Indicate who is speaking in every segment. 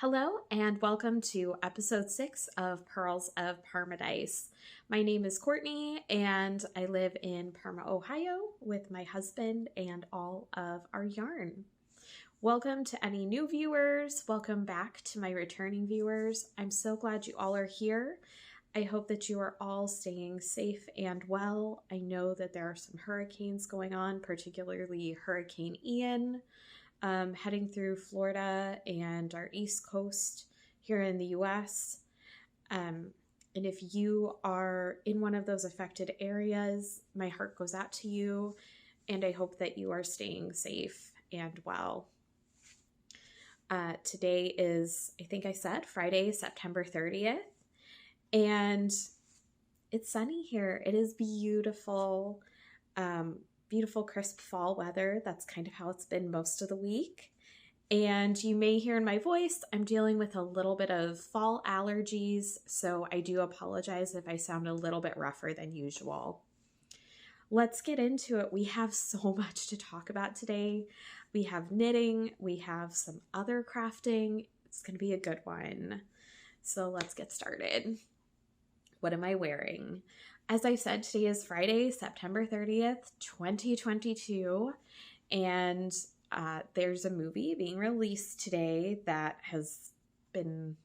Speaker 1: Hello and welcome to episode 6 of Pearls of Paradise. My name is Courtney and I live in Parma, Ohio with my husband and all of our yarn. Welcome to any new viewers. Welcome back to my returning viewers. I'm so glad you all are here. I hope that you are all staying safe and well. I know that there are some hurricanes going on, particularly Hurricane Ian. Heading through Florida and our East Coast here in the US. And if you are in one of those affected areas, my heart goes out to you, and I hope that you are staying safe and well. Today is, I think I said, Friday, September 30th, and it's sunny here. It is beautiful. Beautiful crisp fall weather. That's kind of how it's been most of the week. And you may hear in my voice, I'm dealing with a little bit of fall allergies, so I do apologize if I sound a little bit rougher than usual. Let's get into it. We have so much to talk about today. We have knitting, we have some other crafting. It's going to be a good one. So let's get started. What am I wearing? As I said, today is Friday, September 30th, 2022, and there's a movie being released today that has been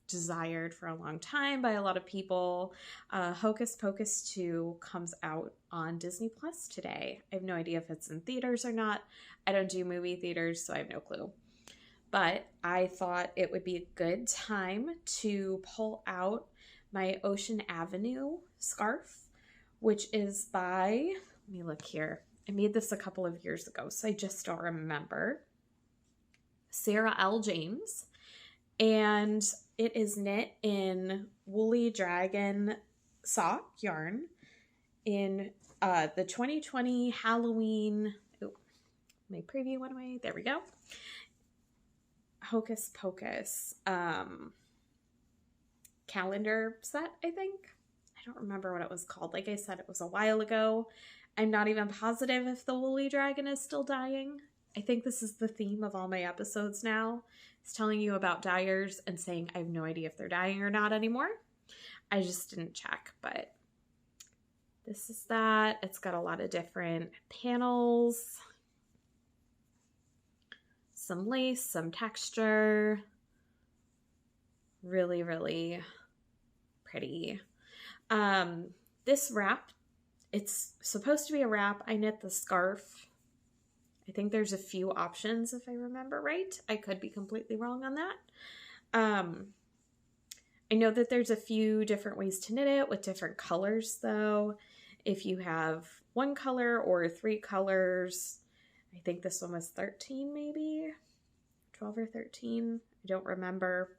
Speaker 1: desired for a long time by a lot of people. Hocus Pocus 2 comes out on Disney Plus today. I have no idea if it's in theaters or not. I don't do movie theaters, so I have no clue. But I thought it would be a good time to pull out my Ocean Avenue scarf, which is by, let me look here. I made this a couple of years ago, so I just don't remember. Sarah L. James. And it is knit in Woolly Dragon sock yarn in the 2020 Halloween, my preview went away, there we go. Hocus Pocus calendar set, I think. I don't remember what it was called. Like I said, it was a while ago. I'm not even positive if the woolly dragon is still dying. I think this is the theme of all my episodes now. It's telling you about dyers and saying I have no idea if they're dying or not anymore. I just didn't check, but this is that. It's got a lot of different panels, some lace, some texture. Really, really pretty. This wrap, it's supposed to be a wrap. I knit the scarf. I think there's a few options if I remember right. I could be completely wrong on that. I know that there's a few different ways to knit it with different colors though. If you have one color or 3 colors, I think this one was 13 maybe, 12 or 13. I don't remember.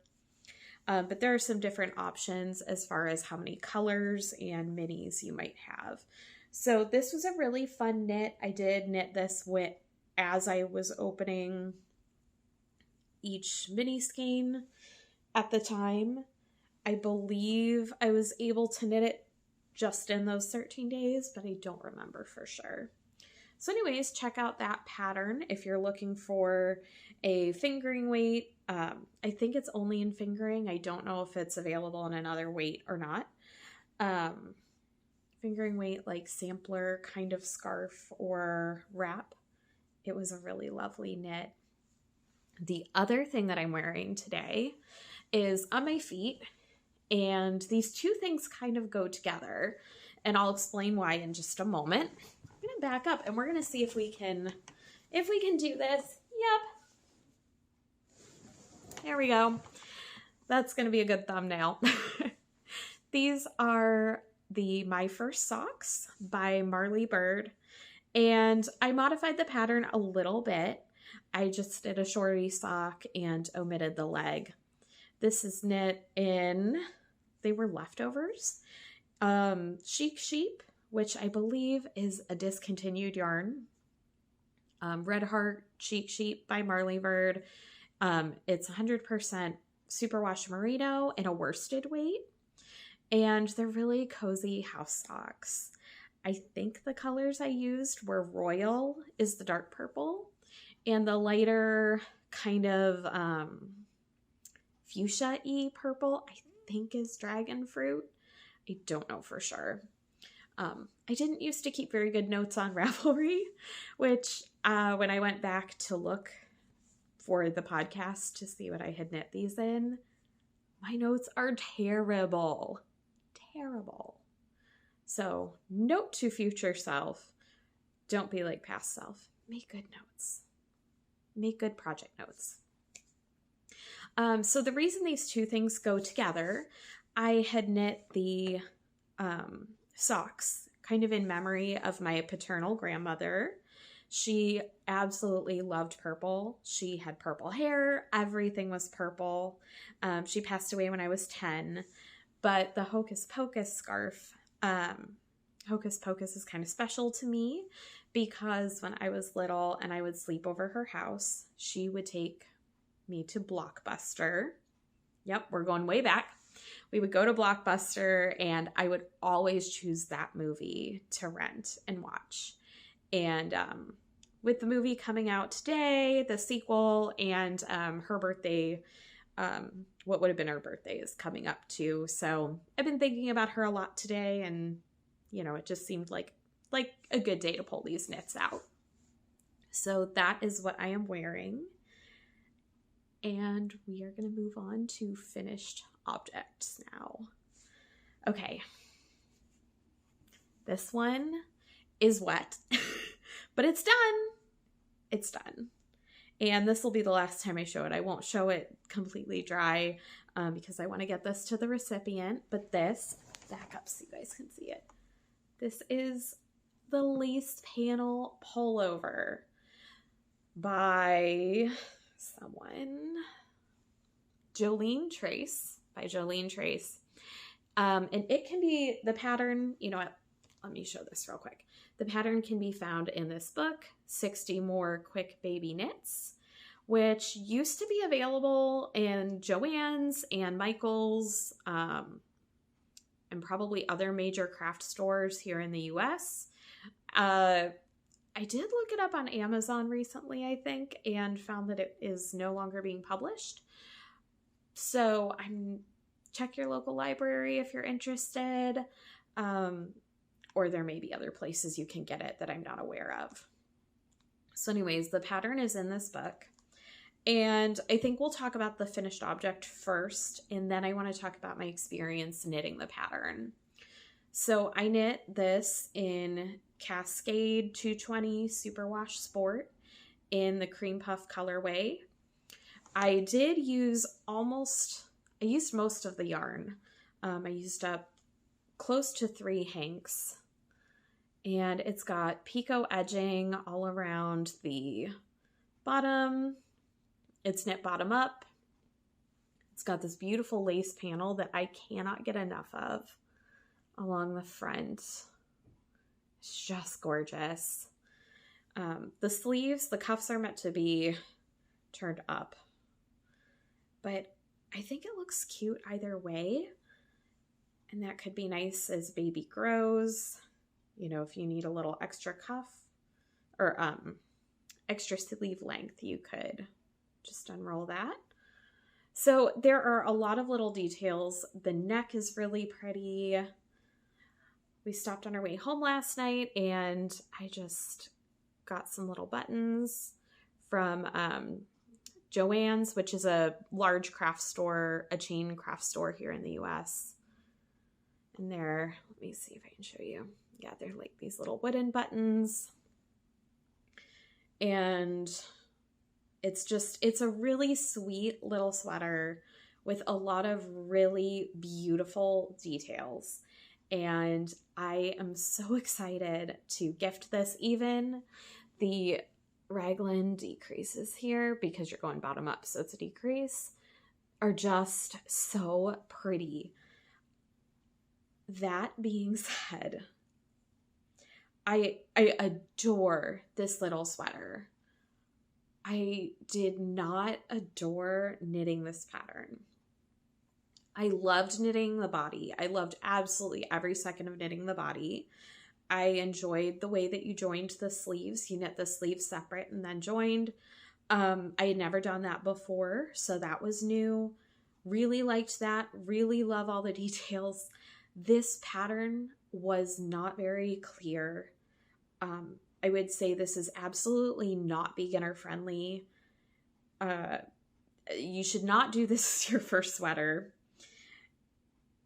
Speaker 1: But there are some different options as far as how many colors and minis you might have. So this was a really fun knit. I did knit this as I was opening each mini skein at the time. I believe I was able to knit it just in those 13 days, but I don't remember for sure. So anyways, check out that pattern if you're looking for a fingering weight. I think it's only in fingering. I don't know if it's available in another weight or not. Fingering weight, like sampler kind of scarf or wrap. It was a really lovely knit. The other thing that I'm wearing today is on my feet, and these two things kind of go together, and I'll explain why in just a moment. I'm going to back up and we're going to see if we can do this. Yep. There we go. That's going to be a good thumbnail. These are the My First Socks by Marley Bird, and I modified the pattern a little bit. I just did a shorty sock and omitted the leg. This is knit in, they were leftovers, Chic Sheep, which I believe is a discontinued yarn. Red Heart Chic Sheep by Marley Bird. It's 100% superwash merino in a worsted weight, and they're really cozy house socks. I think the colors I used were Royal is the dark purple, and the lighter kind of fuchsia-y purple, I think is Dragonfruit. I don't know for sure. I didn't used to keep very good notes on Ravelry, which when I went back to look for the podcast to see what I had knit these in, my notes are terrible. Terrible. So note to future self, don't be like past self. Make good notes. Make good project notes. So the reason these two things go together, I had knit the socks kind of in memory of my paternal grandmother. She absolutely loved purple. She had purple hair. Everything was purple. She passed away when I was 10, but the Hocus Pocus scarf, Hocus Pocus is kind of special to me because when I was little and I would sleep over her house, she would take me to Blockbuster. Yep, we're going way back. We would go to Blockbuster and I would always choose that movie to rent and watch. And with the movie coming out today, the sequel, and her birthday, what would have been her birthday is coming up too. So I've been thinking about her a lot today, and you know, it just seemed like a good day to pull these knits out. So that is what I am wearing. And we are going to move on to finished objects now. Okay. This one is wet, but it's done. It's done. And this will be the last time I show it. I won't show it completely dry because I want to get this to the recipient. But this, back up so you guys can see it. This is the lace panel pullover by someone, Jolene Trace, by Jolene Trace. And it can be, the pattern, you know what, let me show this real quick. The pattern can be found in this book, 60 More Quick Baby Knits, which used to be available in Joann's and Michael's, and probably other major craft stores here in the US. I did look it up on Amazon recently, I think, and found that it is no longer being published. So check your local library if you're interested, or there may be other places you can get it that I'm not aware of. So anyways, the pattern is in this book, and I think we'll talk about the finished object first, and then I want to talk about my experience knitting the pattern. So I knit this in Cascade 220 Superwash Sport in the Cream Puff colorway. I did use I used most of the yarn. I used up close to 3 hanks, and it's got picot edging all around the bottom. It's knit bottom up. It's got this beautiful lace panel that I cannot get enough of along the front. It's just gorgeous. The sleeves, the cuffs are meant to be turned up, but I think it looks cute either way. And that could be nice as baby grows. You know, if you need a little extra cuff or extra sleeve length, you could just unroll that. So there are a lot of little details. The neck is really pretty. We stopped on our way home last night and I just got some little buttons from Joann's, which is a large craft store, a chain craft store here in the US. And they're, let me see if I can show you. Yeah, they're like these little wooden buttons. And it's a really sweet little sweater with a lot of really beautiful details. And I am so excited to gift this. Even the raglan decreases here, because you're going bottom up, so it's a decrease, are just so pretty. That being said, I adore this little sweater. I did not adore knitting this pattern. I loved knitting the body. I loved absolutely every second of knitting the body. I enjoyed the way that you joined the sleeves. You knit the sleeves separate and then joined. I had never done that before, so that was new. Really liked that. Really love all the details. This pattern was not very clear. I would say this is absolutely not beginner friendly. You should not do this as your first sweater.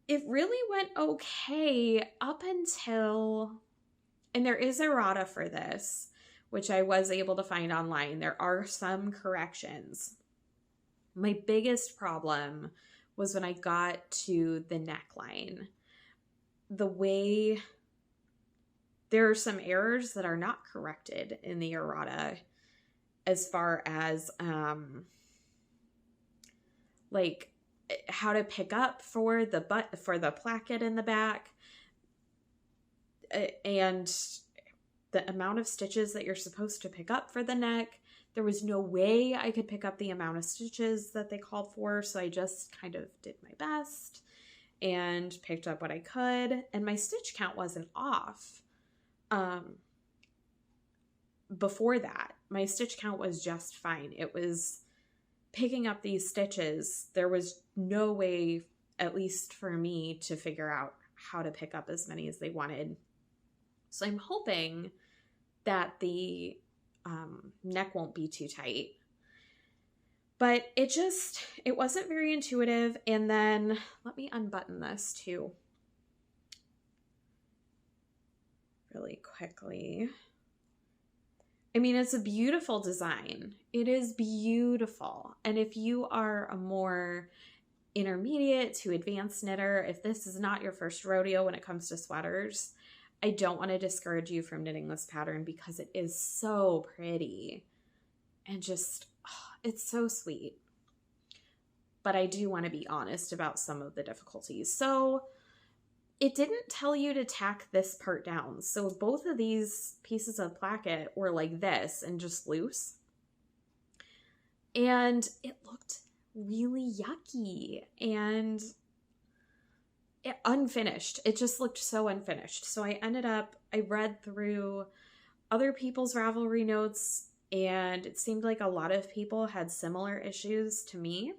Speaker 1: It really went okay up until, and there is errata for this, which I was able to find online. There are some corrections. My biggest problem was when I got to the neckline. The way there are some errors that are not corrected in the errata as far as like how to pick up for the placket in the back and the amount of stitches that you're supposed to pick up for the neck. There was no way I could pick up the amount of stitches that they called for, so I just kind of did my best and picked up what I could, and my stitch count wasn't off. Before that, my stitch count was just fine. It was picking up these stitches. There was no way, at least for me, to figure out how to pick up as many as they wanted. So I'm hoping that the neck won't be too tight. But it wasn't very intuitive. And then let me unbutton this too really quickly. I mean, it's a beautiful design. It is beautiful. And if you are a more intermediate to advanced knitter, if this is not your first rodeo when it comes to sweaters, I don't want to discourage you from knitting this pattern because it is so pretty and just, it's so sweet. But I do want to be honest about some of the difficulties. So it didn't tell you to tack this part down. So both of these pieces of placket were like this and just loose. And it looked really yucky and unfinished. It just looked so unfinished. So I read through other people's Ravelry notes, and it seemed like a lot of people had similar issues to me,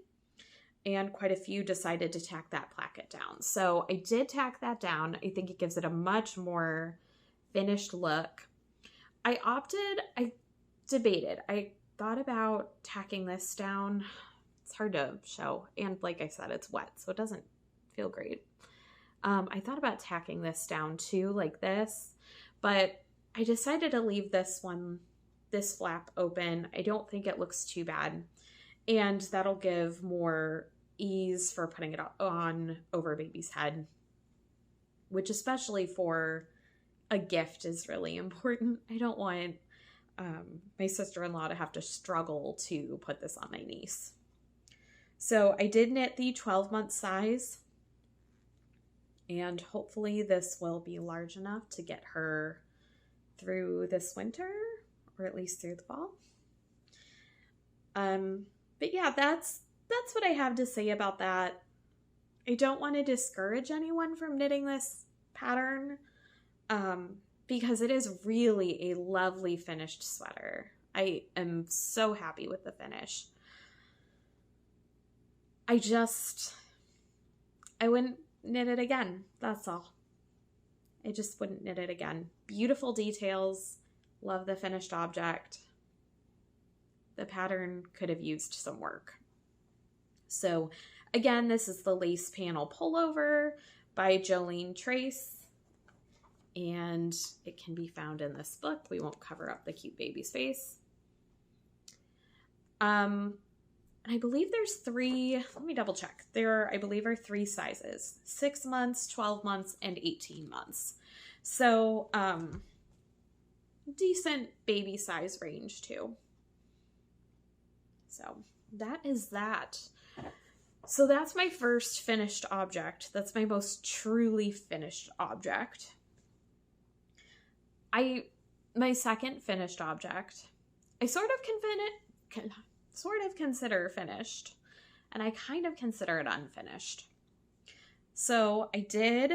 Speaker 1: and quite a few decided to tack that placket down. So I did tack that down. I think it gives it a much more finished look. I debated. I thought about tacking this down. It's hard to show. And like I said, it's wet, so it doesn't feel great. I thought about tacking this down too, like this, but I decided to leave this flap open. I don't think it looks too bad. And that'll give more ease for putting it on over baby's head, which especially for a gift is really important. I don't want my sister-in-law to have to struggle to put this on my niece. So I did knit the 12-month size, and hopefully this will be large enough to get her through this winter, or at least through the fall. But yeah, that's what I have to say about that. I don't want to discourage anyone from knitting this pattern, because it is really a lovely finished sweater. I am so happy with the finish. I wouldn't knit it again. That's all. I just wouldn't knit it again. Beautiful details. Love the finished object. The pattern could have used some work. So again, this is the lace panel pullover by Jolene Trace, and it can be found in this book. We won't cover up the cute baby's face. I believe there's 3, let me double check. There, I believe, are 3 sizes: 6 months, 12 months, and 18 months. So, decent baby size range too. So that is that. So that's my first finished object. That's my most truly finished object. My second finished object, I sort of consider finished, and I kind of consider it unfinished. So I did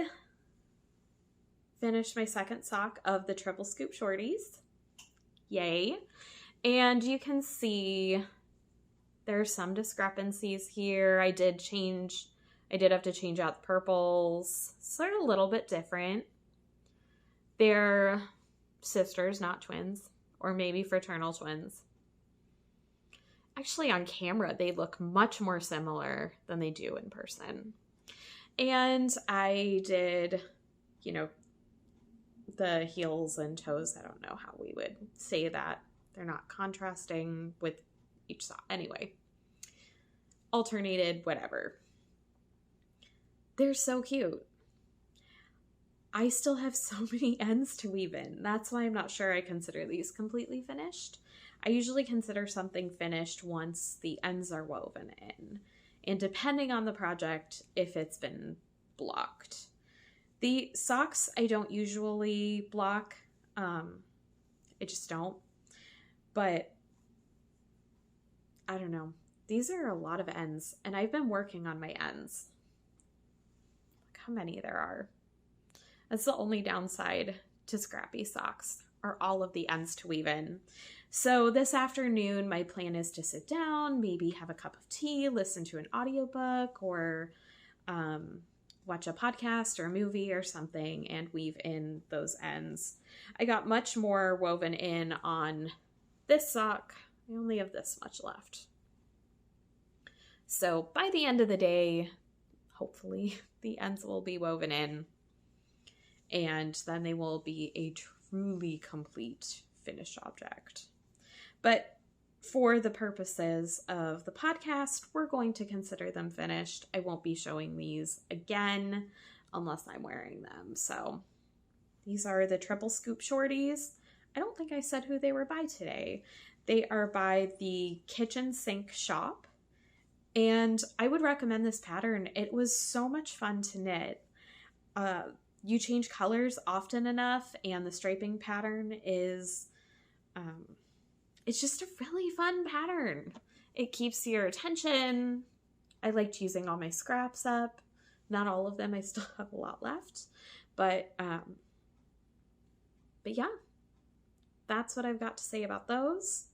Speaker 1: finish my second sock of the triple scoop shorties. Yay. And you can see there's some discrepancies here. I did have to change out the purples. So they're a little bit different. They're sisters, not twins, or maybe fraternal twins. Actually, on camera, they look much more similar than they do in person. And I did, the heels and toes. I don't know how we would say that. They're not contrasting with each sock. Anyway, alternated, whatever. They're so cute. I still have so many ends to weave in. That's why I'm not sure I consider these completely finished. I usually consider something finished once the ends are woven in. And depending on the project, if it's been blocked. The socks I don't usually block. I just don't. But I don't know. These are a lot of ends, and I've been working on my ends. Look how many there are. That's the only downside to scrappy socks, are all of the ends to weave in. So this afternoon, my plan is to sit down, maybe have a cup of tea, listen to an audiobook, or watch a podcast or a movie or something and weave in those ends. I got much more woven in on this sock. I only have this much left. So by the end of the day, hopefully the ends will be woven in, and then they will be a truly complete finished object. But for the purposes of the podcast, we're going to consider them finished. I won't be showing these again unless I'm wearing them. So these are the triple scoop shorties. I don't think I said who they were by today. They are by the Kitchen Sink Shop. And I would recommend this pattern. It was so much fun to knit. You change colors often enough, and the striping pattern is, it's just a really fun pattern. It keeps your attention. I liked using all my scraps up. Not all of them. I still have a lot left. But yeah, that's what I've got to say about those.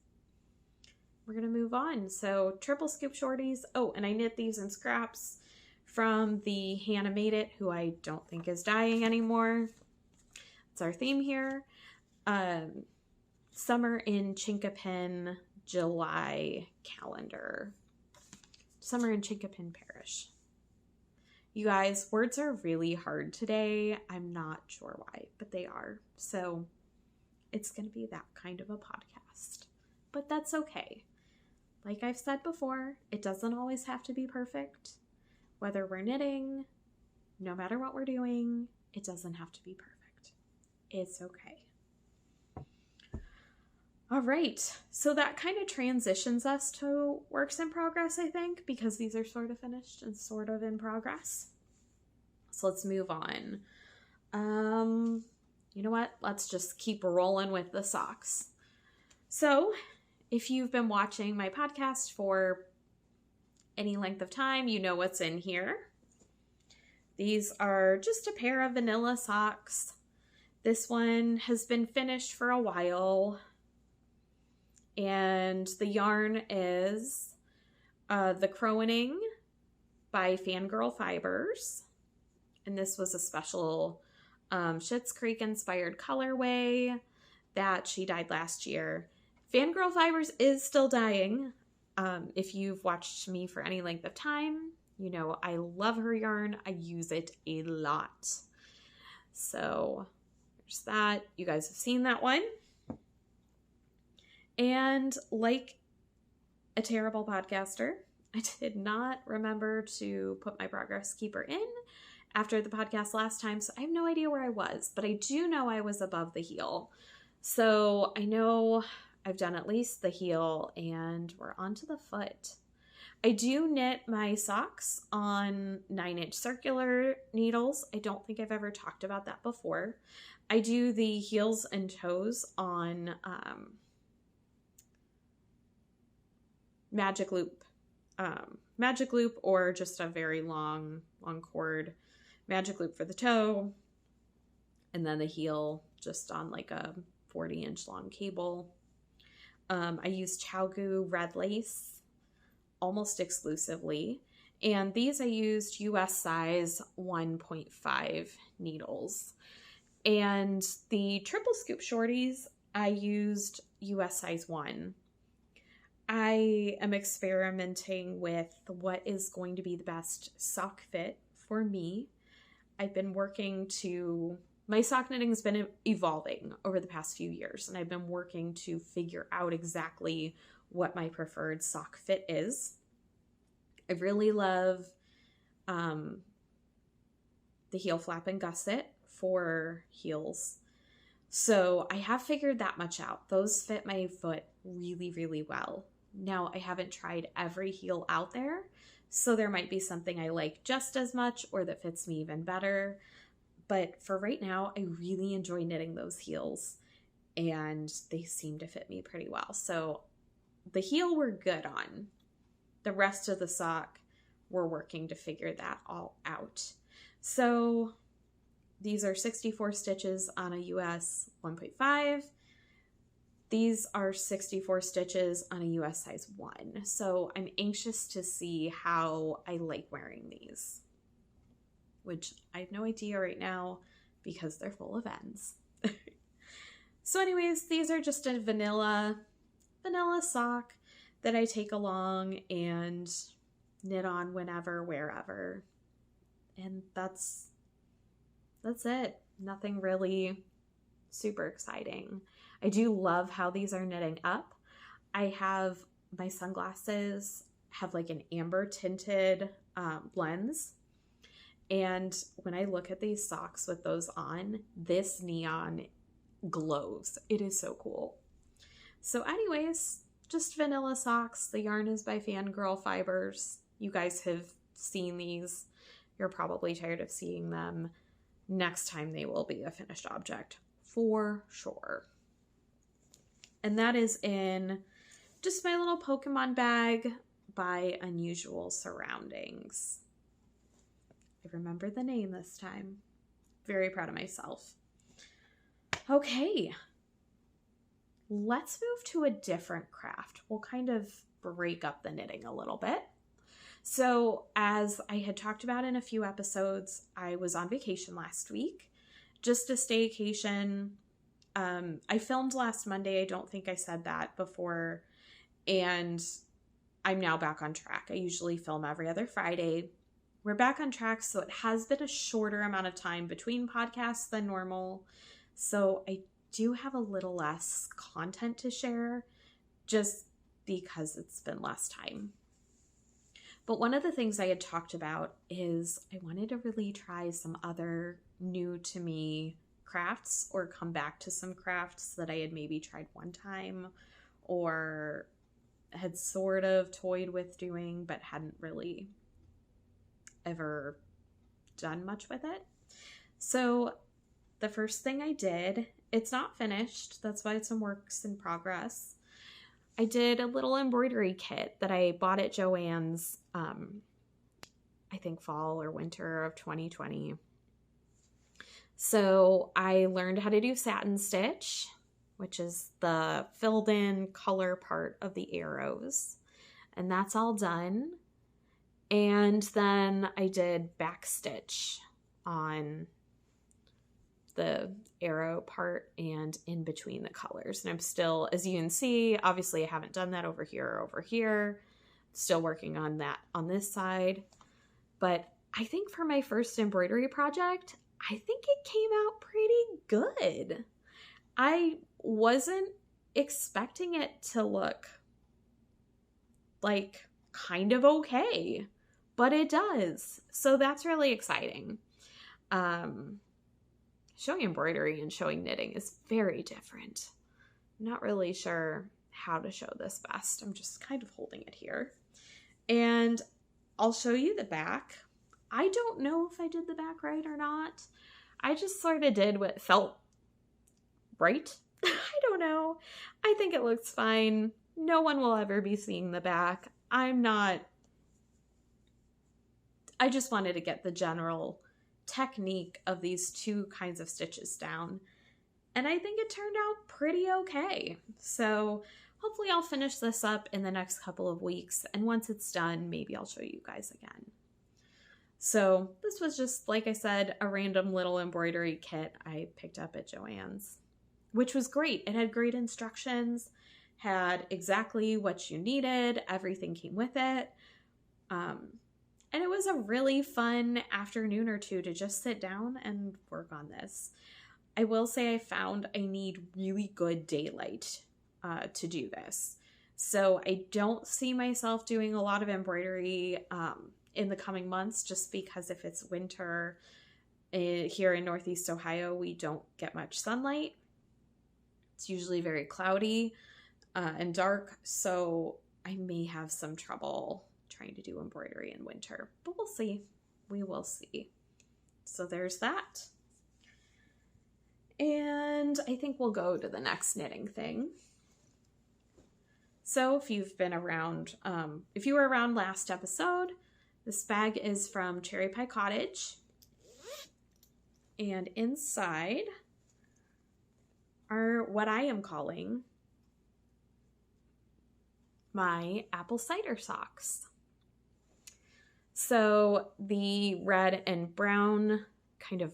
Speaker 1: We're going to move on. So triple scoop shorties. Oh, and I knit these in scraps from the Hannah Made It, who I don't think is dying anymore. That's our theme here. Summer in Chinkapin, July calendar. Summer in Chinkapin Parish. You guys, words are really hard today. I'm not sure why, but they are. So it's going to be that kind of a podcast. But that's okay. Like I've said before, it doesn't always have to be perfect. Whether we're knitting, no matter what we're doing, it doesn't have to be perfect. It's okay. All right, so that kind of transitions us to works in progress, I think, because these are sort of finished and sort of in progress. So let's move on. You know what? Let's just keep rolling with the socks. So if you've been watching my podcast for any length of time, you know what's in here. These are just a pair of vanilla socks. This one has been finished for a while. And the yarn is the Crowening by Fangirl Fibers. And this was a special Schitt's Creek inspired colorway that she dyed last year. Fangirl Fibers is still dyeing. If you've watched me for any length of time, you know I love her yarn. I use it a lot. So there's that. You guys have seen that one. And like a terrible podcaster, I did not remember to put my progress keeper in after the podcast last time, so I have no idea where I was, but I do know I was above the heel. So I know I've done at least the heel, and we're on to the foot. I do knit my socks on 9-inch circular needles. I don't think I've ever talked about that before. I do the heels and toes on magic loop or just a very long cord magic loop for the toe, and then the heel just on like a 40-inch long cable. I use ChowGoo red lace almost exclusively. And these I used US size 1.5 needles. And the triple scoop shorties, I used US size 1. I am experimenting with what is going to be the best sock fit for me. I've been my sock knitting has been evolving over the past few years, and I've been working to figure out exactly what my preferred sock fit is. I really love the heel flap and gusset for heels. So I have figured that much out. Those fit my foot really, really well. Now, I haven't tried every heel out there, so there might be something I like just as much or that fits me even better. But for right now, I really enjoy knitting those heels, and they seem to fit me pretty well. So the heel we're good on. The rest of the sock, we're working to figure that all out. So these are 64 stitches on a US 1.5. These are 64 stitches on a US size 1. So I'm anxious to see how I like wearing these, which I have no idea right now because they're full of ends. So anyways, these are just a vanilla sock that I take along and knit on whenever, wherever. And that's it. Nothing really super exciting. I do love how these are knitting up. I have my sunglasses have like an amber tinted lens. And when I look at these socks with those on, this neon glows. It is so cool. So anyways, just vanilla socks. The yarn is by Fangirl Fibers. You guys have seen these. You're probably tired of seeing them. Next time they will be a finished object for sure. And that is in just my little Pokemon bag by Unusual Surroundings. I remember the name this time. Very proud of myself. Okay. Let's move to a different craft. We'll kind of break up the knitting a little bit. So as I had talked about in a few episodes, I was on vacation last week, just a staycation. I filmed last Monday. I don't think I said that before. And I'm now back on track. I usually film every other Friday. We're back on track, so it has been a shorter amount of time between podcasts than normal. So I do have a little less content to share just because it's been less time. But one of the things I had talked about is I wanted to really try some other new to me crafts, or come back to some crafts that I had maybe tried one time or had sort of toyed with doing but hadn't really ever done much with it. So the first thing I did, it's not finished, that's why it's some works in progress. I did a little embroidery kit that I bought at Joann's, I think fall or winter of 2020. So I learned how to do satin stitch, which is the filled in color part of the arrows. And that's all done. And then I did back stitch on the arrow part and in between the colors. And I'm still, as you can see, obviously I haven't done that over here or over here. Still working on that on this side. But I think for my first embroidery project, I think it came out pretty good. I wasn't expecting it to look like kind of okay, but it does. So that's really exciting. Showing embroidery and showing knitting is very different. I'm not really sure how to show this best. I'm just kind of holding it here. And I'll show you the back. I don't know if I did the back right or not. I just sort of did what felt right. I don't know. I think it looks fine. No one will ever be seeing the back. I just wanted to get the general technique of these two kinds of stitches down. And I think it turned out pretty okay. So hopefully I'll finish this up in the next couple of weeks. And once it's done, maybe I'll show you guys again. So this was just, like I said, a random little embroidery kit I picked up at Joann's, which was great. It had great instructions, had exactly what you needed. Everything came with it. And it was a really fun afternoon or two to just sit down and work on this. I will say I found I need really good daylight to do this. So I don't see myself doing a lot of embroidery in the coming months, just because if it's winter here in Northeast Ohio, we don't get much sunlight. It's usually very cloudy and dark, so I may have some trouble trying to do embroidery in winter, but we'll see. We will see. So there's that. And I think we'll go to the next knitting thing. So if you've been around, if you were around last episode, this bag is from Cherry Pie Cottage. And inside are what I am calling my apple cider socks. So the red and brown kind of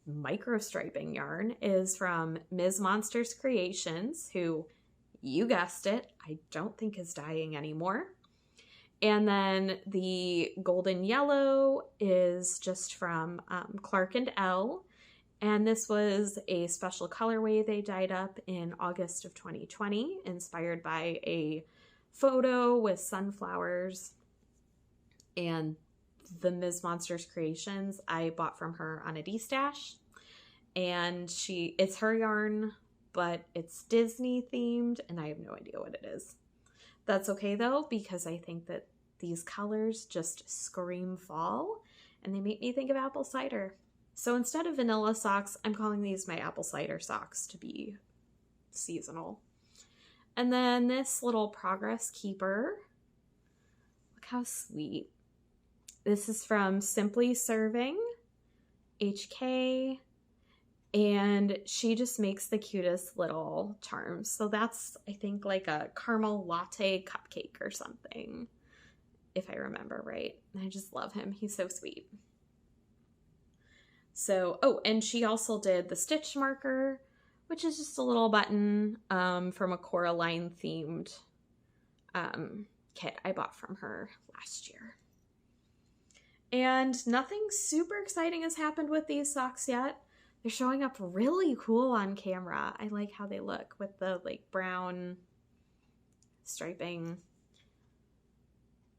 Speaker 1: micro striping yarn is from Ms. Monsters Creations, who, you guessed it, I don't think is dyeing anymore. And then the golden yellow is just from Clark and L. And this was a special colorway they dyed up in August of 2020, inspired by a photo with sunflowers. And the Ms. Monsters Creations I bought from her on a D-stash. And it's her yarn, but it's Disney themed, and I have no idea what it is. That's okay though, because I think that these colors just scream fall, and they make me think of apple cider. So instead of vanilla socks, I'm calling these my apple cider socks to be seasonal. And then this little progress keeper. Look how sweet. This is from Simply Serving, HK, and she just makes the cutest little charms. So that's, I think, like a caramel latte cupcake or something, if I remember right. I just love him. He's so sweet. So, oh, and she also did the stitch marker, which is just a little button from a Coraline themed kit I bought from her last year. And nothing super exciting has happened with these socks yet. They're showing up really cool on camera. I like how they look with the like brown striping.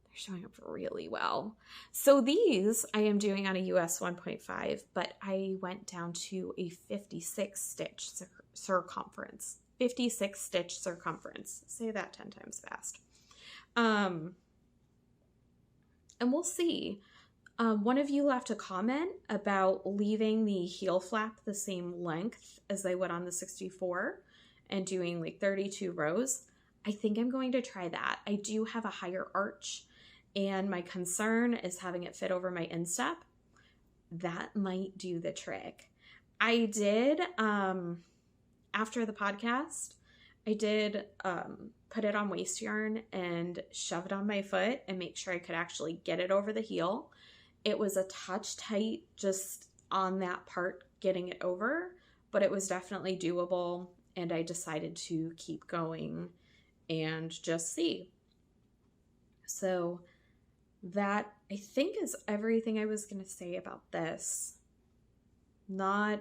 Speaker 1: They're showing up really well. So these I am doing on a US 1.5, but I went down to a 56 stitch circumference. 56 stitch circumference. Say that 10 times fast. And we'll see. One of you left a comment about leaving the heel flap the same length as I would on the 64 and doing like 32 rows. I think I'm going to try that. I do have a higher arch, and my concern is having it fit over my instep. That might do the trick. I did, after the podcast, I did put it on waist yarn and shove it on my foot and make sure I could actually get it over the heel. It was a touch tight just on that part getting it over, but it was definitely doable, and I decided to keep going and just see. So that, I think, is everything I was going to say about this. I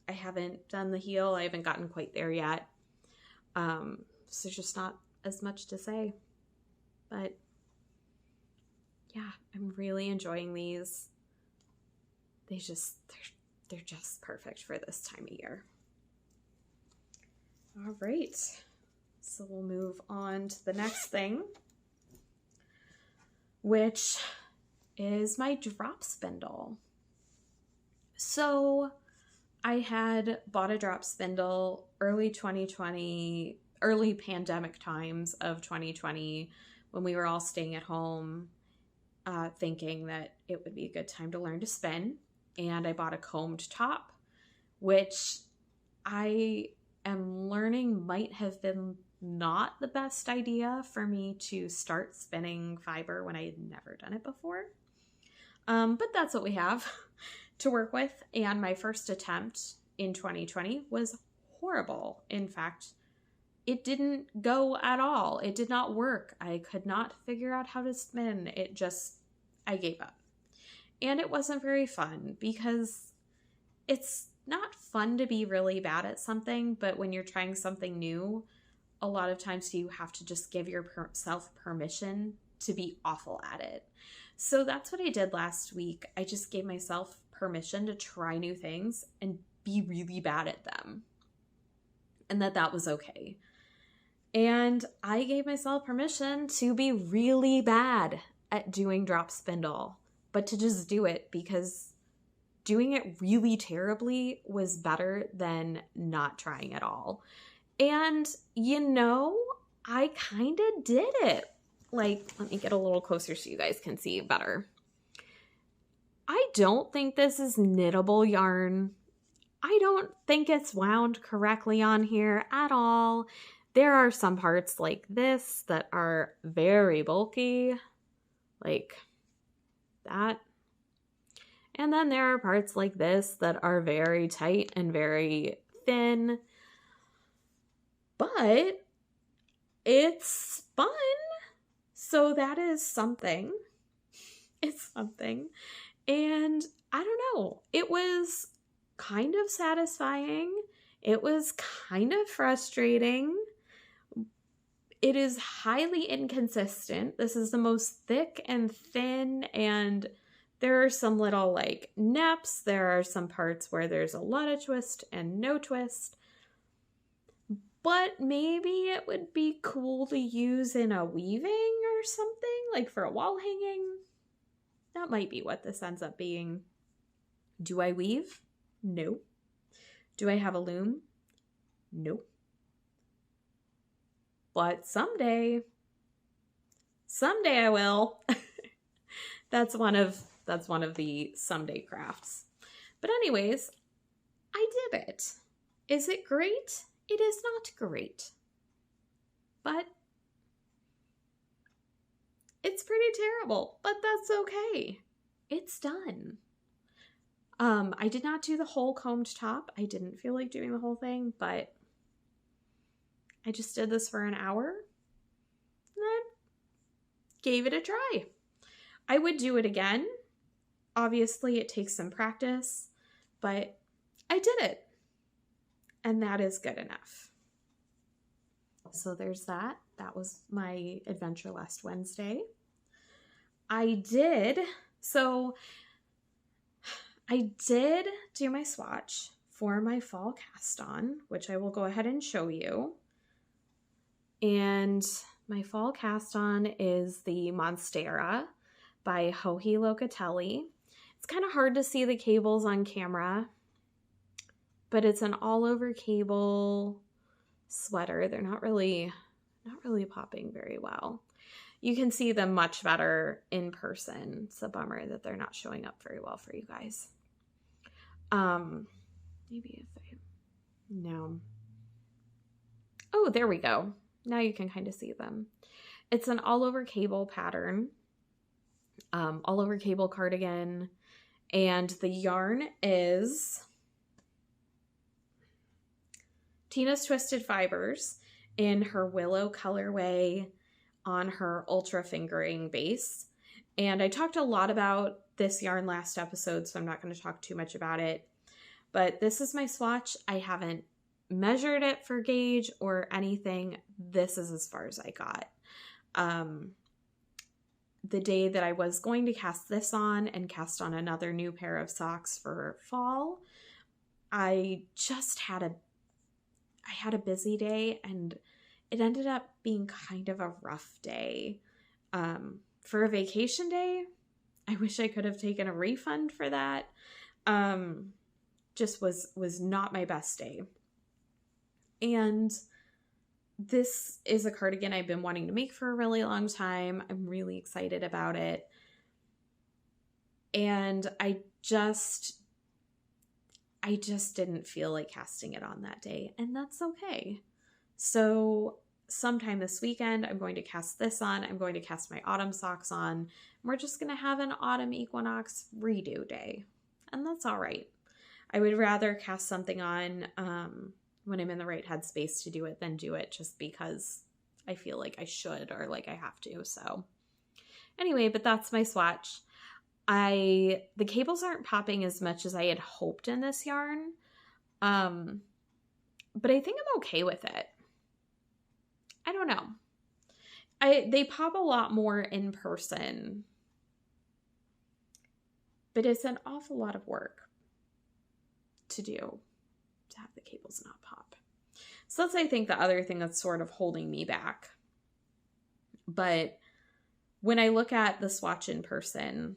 Speaker 1: haven't done the heel. I haven't gotten quite there yet. So there's just not as much to say, but yeah, I'm really enjoying these. They're just perfect for this time of year. All right, so we'll move on to the next thing, which is my drop spindle. So I had bought a drop spindle early 2020, early pandemic times of 2020, when we were all staying at home, thinking that it would be a good time to learn to spin. And I bought a combed top, which I am learning might have been not the best idea for me to start spinning fiber when I had never done it before. But that's what we have to work with. And my first attempt in 2020 was horrible. In fact, it didn't go at all. It did not work. I could not figure out how to spin. I gave up. And it wasn't very fun because it's not fun to be really bad at something, but when you're trying something new, a lot of times you have to just give yourself permission to be awful at it. So that's what I did last week. I just gave myself permission to try new things and be really bad at them. And that was okay. And I gave myself permission to be really bad at doing drop spindle, but to just do it because doing it really terribly was better than not trying at all. And, I kind of did it. Like, let me get a little closer so you guys can see better. I don't think this is knittable yarn. I don't think it's wound correctly on here at all. There are some parts like this that are very bulky, like that. And then there are parts like this that are very tight and very thin. But it's fun. So that is something. It's something. And I don't know. It was kind of satisfying. It was kind of frustrating. It is highly inconsistent. This is the most thick and thin, and there are some little like neps. There are some parts where there's a lot of twist and no twist. But maybe it would be cool to use in a weaving or something, like for a wall hanging. That might be what this ends up being. Do I weave? No. Do I have a loom? No. But someday I will. That's one of the someday crafts. But anyways, I did it. Is it great? It is not great. But it's pretty terrible, but that's okay. It's done. I did not do the whole combed top. I didn't feel like doing the whole thing, but I just did this for an hour and I gave it a try. I would do it again. Obviously, it takes some practice, but I did it. And that is good enough. So there's that. That was my adventure last Wednesday. I did do my swatch for my fall cast on, which I will go ahead and show you. And my fall cast on is the Monstera by Joji Locatelli. It's kind of hard to see the cables on camera, but it's an all-over cable sweater. They're not really popping very well. You can see them much better in person. It's a bummer that they're not showing up very well for you guys. No. Oh, there we go. Now you can kind of see them. It's an all-over cable pattern, all-over cable cardigan, and the yarn is Tina's Twisted Fibers in her Willow colorway on her ultra fingering base. And I talked a lot about this yarn last episode, so I'm not going to talk too much about it. But this is my swatch. I haven't measured it for gauge or anything. This is as far as I got. The day that I was going to cast this on and cast on another new pair of socks for fall, I just had a busy day, and it ended up being kind of a rough day. For a vacation day, I wish I could have taken a refund for that. Just was not my best day. And this is a cardigan I've been wanting to make for a really long time. I'm really excited about it. And I just didn't feel like casting it on that day, and that's okay. So sometime this weekend, I'm going to cast this on. I'm going to cast my autumn socks on. And we're just going to have an autumn equinox redo day. And that's all right. I would rather cast something on when I'm in the right headspace to do it than do it just because I feel like I should or like I have to. So anyway, but that's my swatch. The cables aren't popping as much as I had hoped in this yarn. But I think I'm okay with it. I don't know. They pop a lot more in person, but it's an awful lot of work to do to have the cables not pop. So that's, I think, the other thing that's sort of holding me back. But when I look at the swatch in person,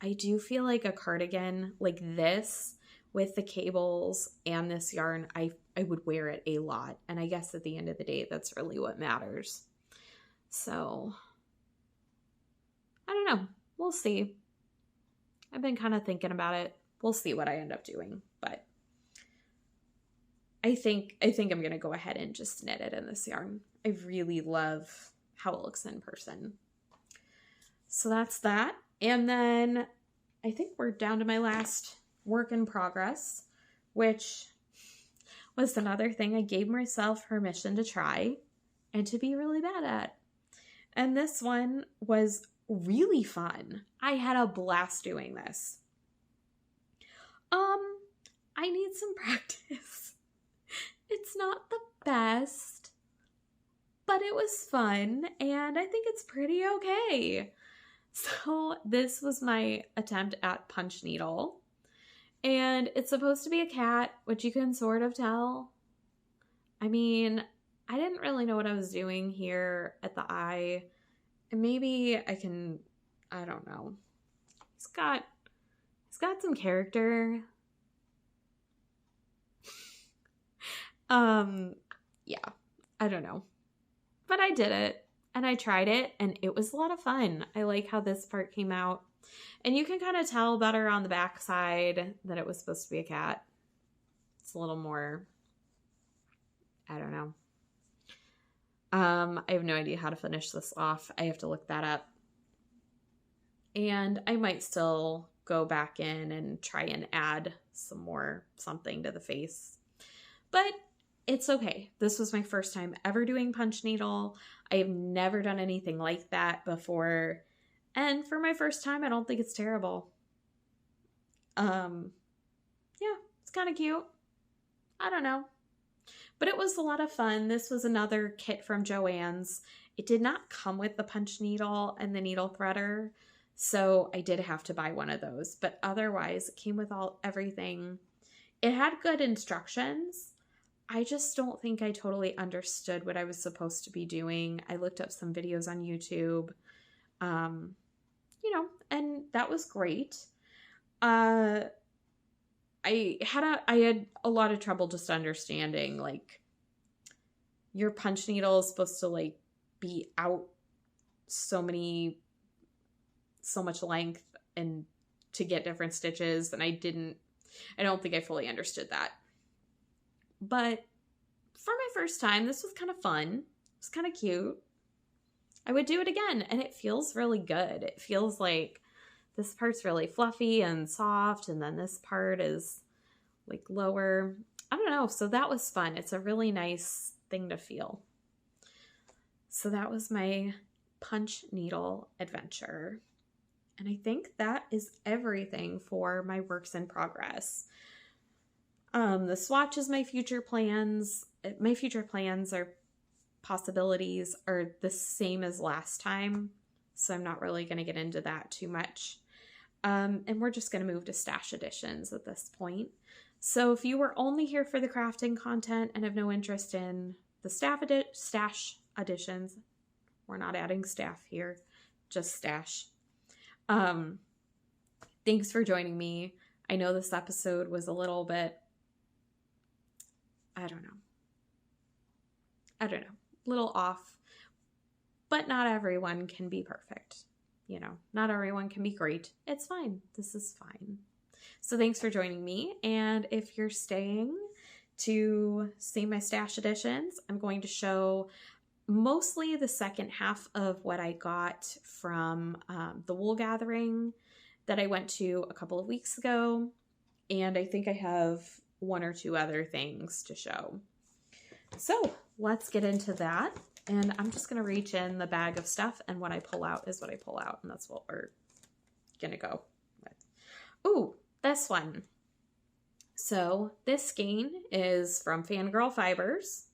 Speaker 1: I do feel like a cardigan like this with the cables and this yarn, I would wear it a lot. And I guess at the end of the day, that's really what matters. So, I don't know. We'll see. I've been kind of thinking about it. We'll see what I end up doing. But I think I'm going to go ahead and just knit it in this yarn. I really love how it looks in person. So that's that. And then I think we're down to my last work in progress, which was another thing I gave myself permission to try and to be really bad at. And this one was really fun. I had a blast doing this. I need some practice. It's not the best, but it was fun and I think it's pretty okay. So this was my attempt at punch needle. And it's supposed to be a cat, which you can sort of tell. I mean, I didn't really know what I was doing here at the eye. And maybe I don't know. He's got some character. Yeah, I don't know. But I did it and I tried it and it was a lot of fun. I like how this part came out. And you can kind of tell better on the back side that it was supposed to be a cat. It's a little more, I don't know. I have no idea how to finish this off. I have to look that up. And I might still go back in and try and add something to the face. But it's okay. This was my first time ever doing punch needle. I have never done anything like that before. And for my first time, I don't think it's terrible. Yeah, it's kind of cute. I don't know. But it was a lot of fun. This was another kit from Joann's. It did not come with the punch needle and the needle threader, so I did have to buy one of those. But otherwise, it came with everything. It had good instructions. I just don't think I totally understood what I was supposed to be doing. I looked up some videos on YouTube. And that was great. I had a lot of trouble just understanding, like, your punch needle is supposed to, like, be out so much length and to get different stitches. And I don't think I fully understood that. But for my first time, this was kind of fun. It was kind of cute. I would do it again, and it feels really good. It feels like this part's really fluffy and soft, and then this part is like lower. I don't know. So that was fun. It's a really nice thing to feel. So that was my punch needle adventure. And I think that is everything for my works in progress. The swatch is my future plans. My future plans or possibilities are the same as last time, so I'm not really going to get into that too much. And we're just going to move to stash editions at this point. So if you were only here for the crafting content and have no interest in the stash editions, we're not adding staff here, just stash. Thanks for joining me. I know this episode was a little bit, I don't know, little off, but not everyone can be perfect. Not everyone can be great. It's fine. This is fine. So thanks for joining me. And if you're staying to see my stash additions, I'm going to show mostly the second half of what I got from the wool gathering that I went to a couple of weeks ago. And I think I have one or two other things to show. So let's get into that. And I'm just going to reach in the bag of stuff, and what I pull out is what I pull out. And that's what we're going to go with. Ooh, this one. So this skein is from Fangirl Fibers.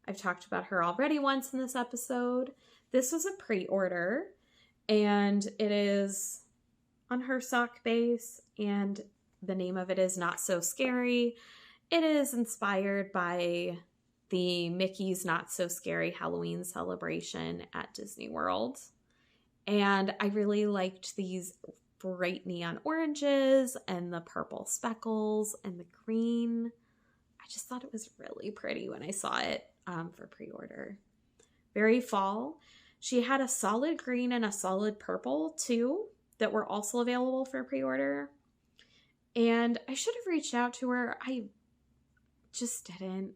Speaker 1: I've talked about her already once in this episode. This was a pre-order, and it is on her sock base, and the name of it is Not So Scary. It is inspired by the Mickey's Not So Scary Halloween celebration at Disney World. And I really liked these bright neon oranges and the purple speckles and the green. I just thought it was really pretty when I saw it for pre-order. Very fall. She had a solid green and a solid purple too that were also available for pre-order. And I should have reached out to her. I just didn't.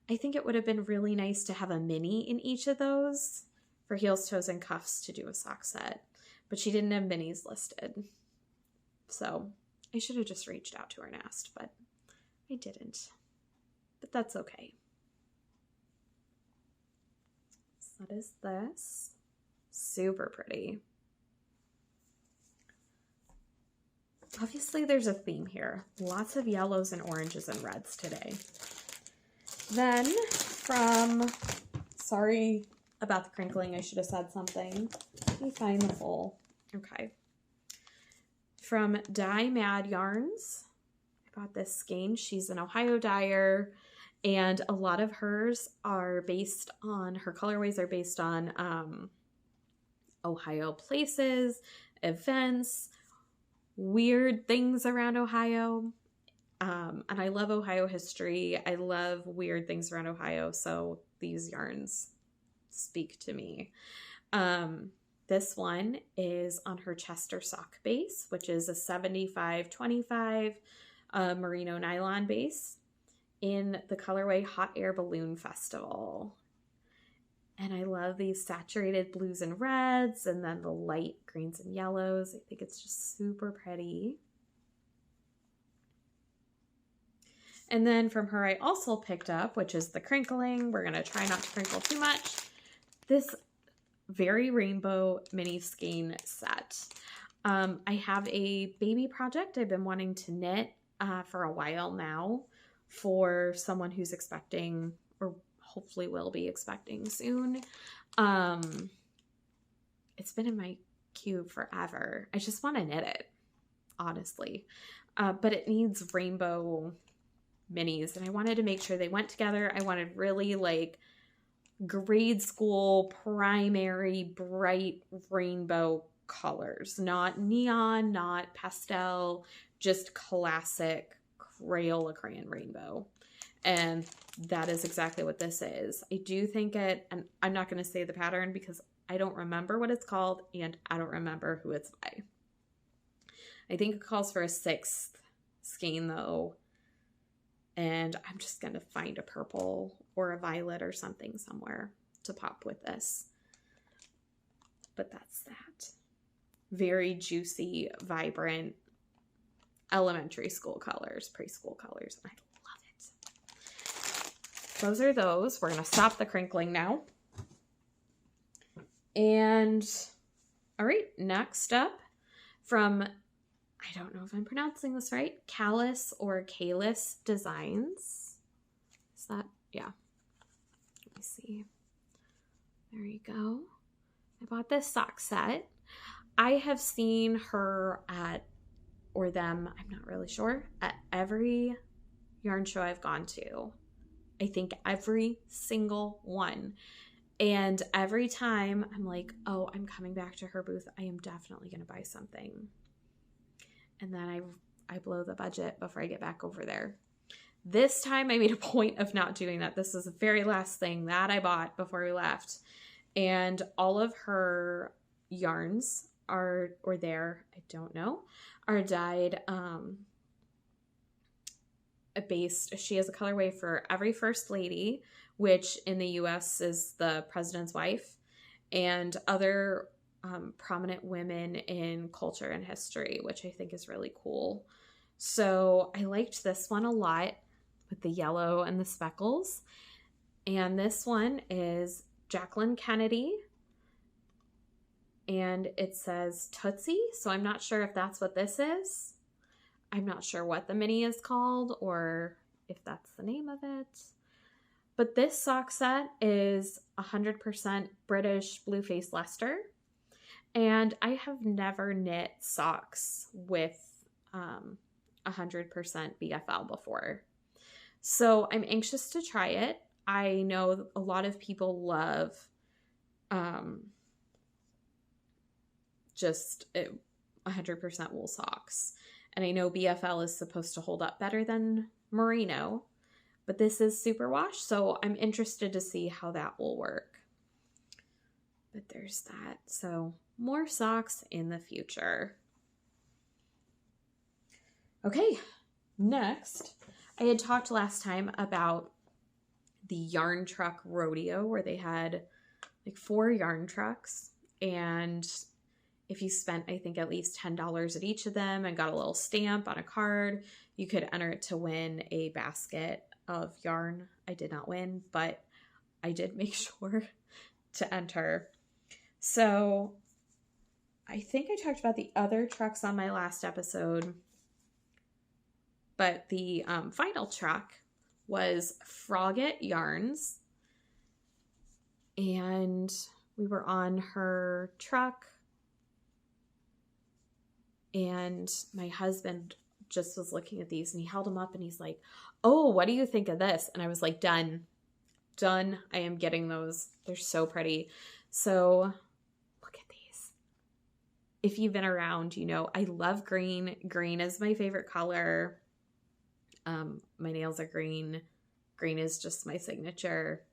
Speaker 1: I think it would have been really nice to have a mini in each of those for heels, toes, and cuffs to do a sock set. But she didn't have minis listed. So I should have just reached out to her and asked, but I didn't. But that's okay. So that is this. Super pretty. Obviously there's a theme here. Lots of yellows and oranges and reds today. Then from, sorry about the crinkling, I should have said something. Let me find the full. Okay. From Dye Mad Yarns, I bought this skein. She's an Ohio dyer, and a lot of hers are based on, her colorways are based on Ohio places, events, weird things around Ohio. And I love Ohio history. I love weird things around Ohio. So these yarns speak to me. This one is on her Chester sock base, which is a 75-25 merino nylon base in the colorway Hot Air Balloon Festival. And I love these saturated blues and reds, and then the light greens and yellows. I think it's just super pretty. And then from her, I also picked up, which is the crinkling. We're going to try not to crinkle too much. This very rainbow mini skein set. I have a baby project I've been wanting to knit for a while now for someone who's expecting, or hopefully will be expecting soon. It's been in my queue forever. I just want to knit it, honestly. But it needs rainbow minis, and I wanted to make sure they went together. I wanted really like grade school, primary, bright rainbow colors, not neon, not pastel, just classic Crayola crayon rainbow. And that is exactly what this is. I do think it, and I'm not going to say the pattern because I don't remember what it's called and I don't remember who it's by. I think it calls for a 6th skein though. And I'm just going to find a purple or a violet or something somewhere to pop with this. But that's that. Very juicy, vibrant, elementary school colors, preschool colors. I love it. Those are those. We're going to stop the crinkling now. And, all right, next up from, I don't know if I'm pronouncing this right, Calyis or Calyis Designs. Is that, yeah. Let me see. There you go. I bought this sock set. I have seen her at, or them, I'm not really sure, at every yarn show I've gone to. I think every single one. And every time I'm like, oh, I'm coming back to her booth. I am definitely going to buy something. And then I blow the budget before I get back over there. This time I made a point of not doing that. This is the very last thing that I bought before we left. And all of her yarns are, or there, I don't know, are dyed she has a colorway for every first lady, which in the US is the president's wife, and other prominent women in culture and history, which I think is really cool. So I liked this one a lot with the yellow and the speckles. And this one is Jaqueline Kennedy. And it says Tootsie. So I'm not sure if that's what this is. I'm not sure what the mini is called or if that's the name of it. But this sock set is 100% British Blueface Leicester. And I have never knit socks with 100% BFL before. So I'm anxious to try it. I know a lot of people love just 100% wool socks. And I know BFL is supposed to hold up better than Merino, but this is superwash, so I'm interested to see how that will work. But there's that. So more socks in the future. Okay, next, I had talked last time about the yarn truck rodeo where they had like 4 yarn trucks, and if you spent, I think, at least $10 at each of them and got a little stamp on a card, you could enter it to win a basket of yarn. I did not win, but I did make sure to enter. So I think I talked about the other trucks on my last episode, but the final truck was Frogget Yarns, and we were on her truck, and my husband just was looking at these and he held them up and he's like, "Oh, what do you think of this?" And I was like, done. I am getting those. They're so pretty. So look at these. If you've been around, you know, I love green. Green is my favorite color. My nails are green. Green is just my signature.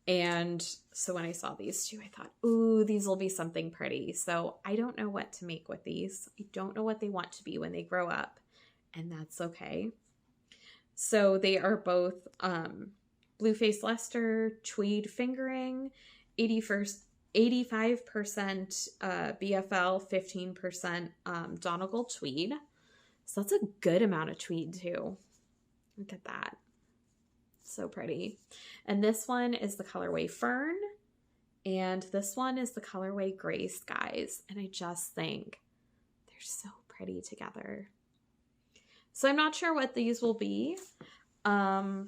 Speaker 1: And so when I saw these two, I thought, ooh, these will be something pretty. So I don't know what to make with these. I don't know what they want to be when they grow up, and that's okay. So they are both Blueface Leicester, tweed fingering, 85% BFL, 15% Donegal tweed. So that's a good amount of tweed too. Look at that. So pretty. And this one is the colorway Fern, and this one is the colorway Gray Skies, and I just think they're so pretty together. So I'm not sure what these will be. I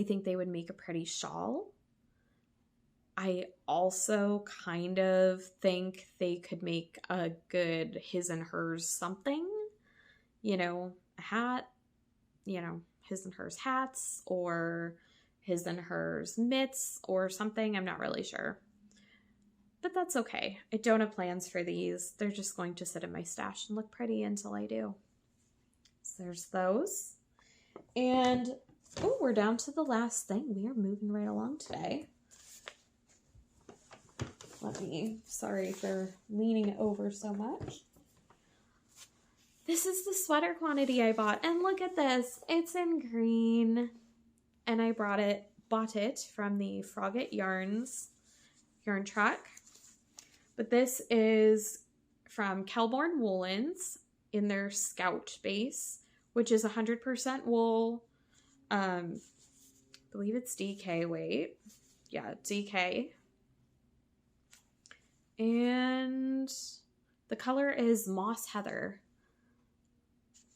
Speaker 1: think they would make a pretty shawl. I also kind of think they could make a good his and hers something, you know, a hat, you know, his and hers hats or his and hers mitts or something. I'm not really sure, but that's okay. I don't have plans for these. They're just going to sit in my stash and look pretty until I do. So there's those. And oh, we're down to the last thing. We are moving right along today. Sorry for leaning over so much. This is the sweater quantity I bought, and look at this. It's in green, and I bought it from the Frogget Yarns yarn truck. But this is from Kelbourne Woolens in their Scout base, which is 100% wool. I believe it's DK weight. Yeah, DK. And the color is Moss Heather.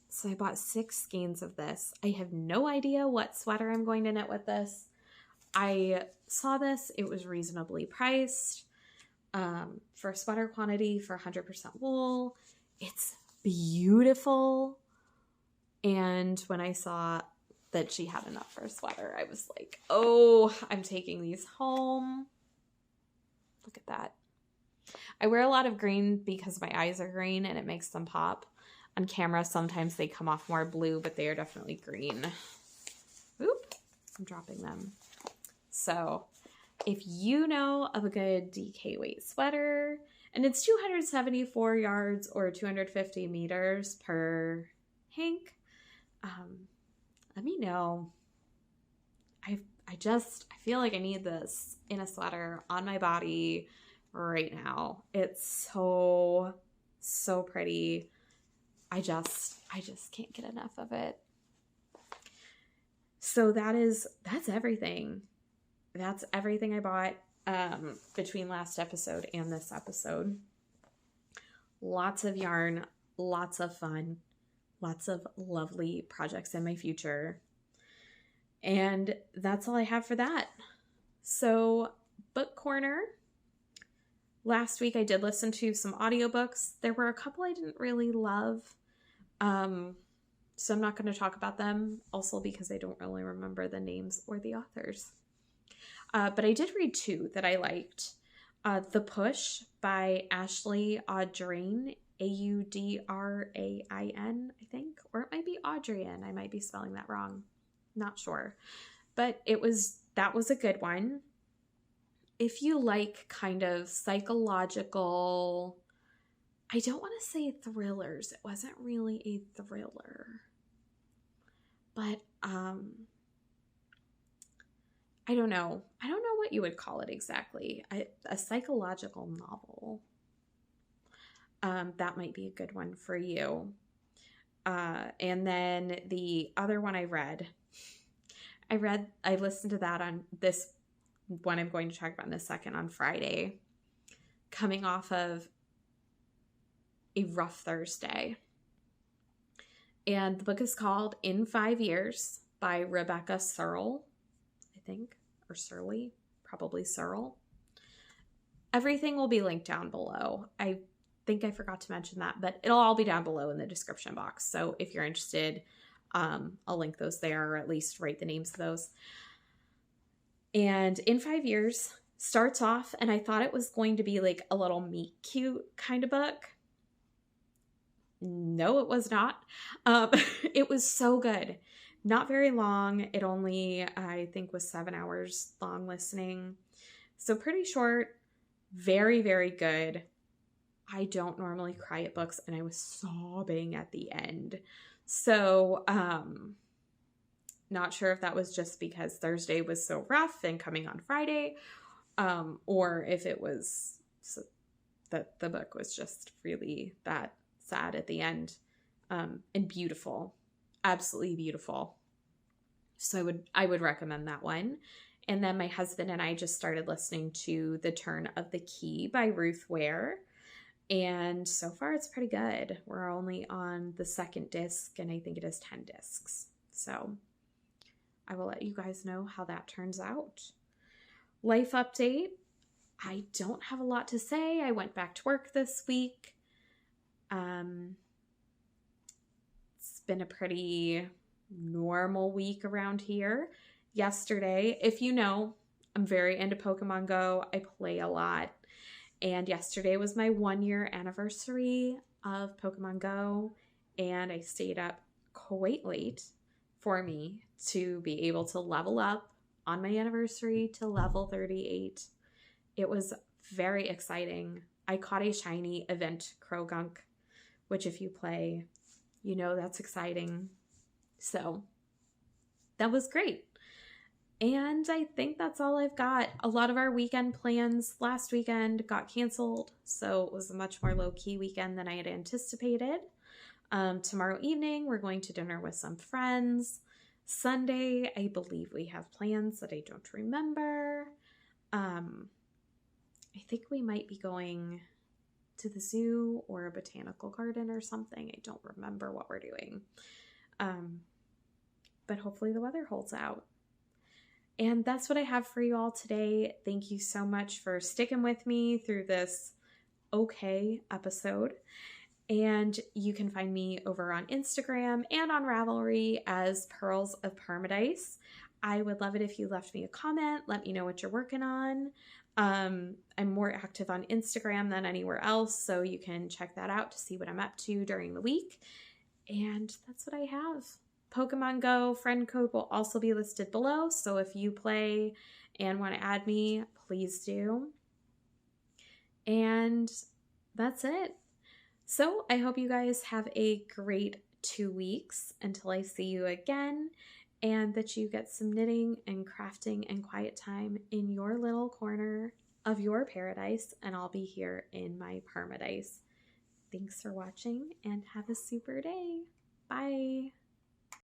Speaker 1: So I bought 6 skeins of this. I have no idea what sweater I'm going to knit with this. I saw this. It was reasonably priced for a sweater quantity for 100% wool. It's beautiful. And when I saw that she had enough for a sweater, I was like, oh, I'm taking these home. Look at that. I wear a lot of green because my eyes are green and it makes them pop. On camera, sometimes they come off more blue, but they are definitely green. Oop, I'm dropping them. So if you know of a good DK weight sweater, and it's 274 yards or 250 meters per hank, let me know. I feel like I need this in a sweater on my body right now. It's so pretty. I just can't get enough of it. So that's everything. That's everything I bought between last episode and this episode. Lots of yarn, lots of fun, lots of lovely projects in my future. And that's all I have for that. So, book corner. Last week I did listen to some audiobooks. There were a couple I didn't really love. So I'm not going to talk about them, also because I don't really remember the names or the authors. But I did read two that I liked. The Push by Ashley Audrain, Audrain, I think. Or it might be Audrian. I might be spelling that wrong. Not sure. But that was a good one. If you like kind of psychological, I don't want to say thrillers. It wasn't really a thriller. But I don't know. I don't know what you would call it exactly. A psychological novel. That might be a good one for you. And then the other one I listened to that on this one I'm going to talk about in a second on Friday, coming off of a rough Thursday. And the book is called In 5 Years by Rebecca Searle, I think, or Surley, probably Searle. Everything will be linked down below. I think I forgot to mention that, but it'll all be down below in the description box. So if you're interested, I'll link those there, or at least write the names of those. And In 5 Years starts off, and I thought it was going to be like a little meet cute kind of book. No, it was not. It was so good. Not very long. It only, I think, was 7 hours long listening. So pretty short. Very, very good. I don't normally cry at books, and I was sobbing at the end. So, not sure if that was just because Thursday was so rough and coming on Friday, or if it was that the book was just really that sad at the end, and beautiful, absolutely beautiful. So I would recommend that one. And then my husband and I just started listening to The Turn of the Key by Ruth Ware. And so far it's pretty good. We're only on the second disc, and I think it is 10 discs. So I will let you guys know how that turns out. Life update. I don't have a lot to say. I went back to work this week. It's been a pretty normal week around here. Yesterday, if you know, I'm very into Pokemon Go. I play a lot. And yesterday was my 1-year anniversary of Pokemon Go. And I stayed up quite late for me to be able to level up on my anniversary to level 38. It was very exciting. I caught a shiny event Croagunk, which if you play, you know that's exciting. So that was great. And I think that's all I've got. A lot of our weekend plans last weekend got canceled, so it was a much more low-key weekend than I had anticipated. Tomorrow evening, we're going to dinner with some friends. Sunday, I believe we have plans that I don't remember. I think we might be going to the zoo or a botanical garden or something. I don't remember what we're doing. But hopefully the weather holds out. And that's what I have for you all today. Thank you so much for sticking with me through this okay episode. And you can find me over on Instagram and on Ravelry as Pearls of Permadice. I would love it if you left me a comment. Let me know what you're working on. I'm more active on Instagram than anywhere else, so you can check that out to see what I'm up to during the week. And that's what I have. Pokemon Go friend code will also be listed below, so if you play and want to add me, please do. And that's it. So I hope you guys have a great 2 weeks until I see you again, and that you get some knitting and crafting and quiet time in your little corner of your paradise, and I'll be here in my paradise. Thanks for watching and have a super day. Bye.